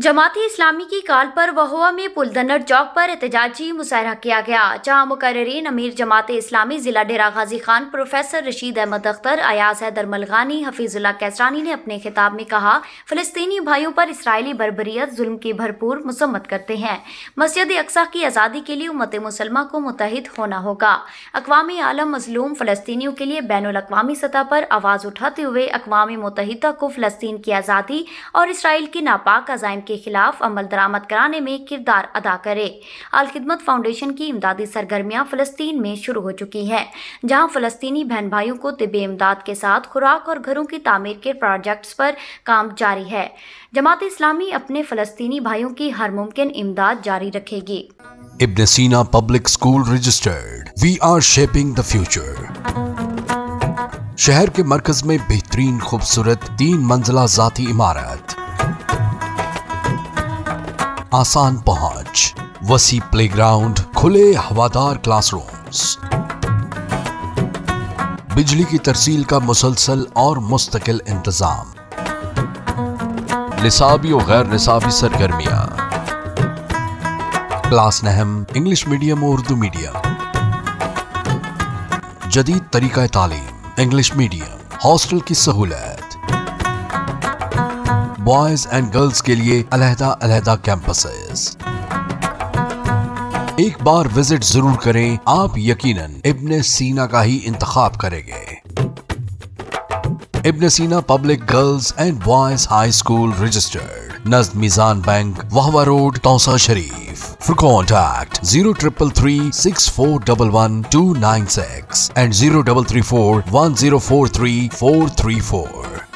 जमाती इस्लामी की कॉल पर वहुआ में पुलदन्नर चौक पर एहतजाजी मुजाहरा किया गया, जहां मुकर्रिरीन अमीर जमात इस्लामी जिला डेरा गाजी खान प्रोफेसर रशीद अहमद अख्तर, अयाज हैदर मलगानी, हफीजुल्लाह कैसरानी ने अपने खिताब में कहा, फ़लस्तीनी भाइयों पर इसराइली बर्बरियत जुल्म की भरपूर मज़म्मत करते हैं। मस्जिद अक्सा की आज़ादी के लिए उम्मत मुसलमा को मुत्तहिद होना होगा। अक़वाम आलम मज़लूम फ़लस्तीनियों के लिए बैनुल अक़वामी सतह पर आवाज़ उठाते हुए अक़वाम मुत्तहिदा को फ़लस्तीन की आज़ादी और इसराइल की नापाक अज़ाइम के खिलाफ अमल दरामद कराने में किरदार अदा करे। अल खिदमत फाउंडेशन की इमदादी सरगर्मियां फ़लस्तीन में शुरू हो चुकी हैं, जहां फ़लस्तीनी बहन भाइयों को तिब्बी इमदाद के साथ खुराक और घरों की तामीर के प्रोजेक्ट्स पर काम जारी है। जमात इस्लामी अपने फ़लस्तीनी भाइयों की हर मुमकिन इमदाद जारी रखेगी। Ibn Sina Public School registered. We are shaping the future. शहर के मरकज में बेहतरीन खूबसूरत 3 मंजिला जाती इमारत, आसान पहुंच, वसी प्लेग्राउंड, खुले हवादार क्लासरूम्स, बिजली की तरसील का मुसलसल और मुस्तकिल इंतजाम, निसाबी और गैर निसाबी सरगर्मियां, क्लास नहम, इंग्लिश मीडियम और उर्दू मीडियम, जदीद तरीका तालीम, इंग्लिश मीडियम, हॉस्टल की सहूलत, बॉयज एंड गर्ल्स के लिए अलहदा कैंपसेस। एक बार विजिट जरूर करें, आप यकीनन इब्न सीना का ही इंतखाब करेंगे। Ibn Sina public girls and boys high school registered, नज़द Meezan bank, Vehova road, Taunsa Sharif. For contact 0333 6411 296 and 0334 1043 434.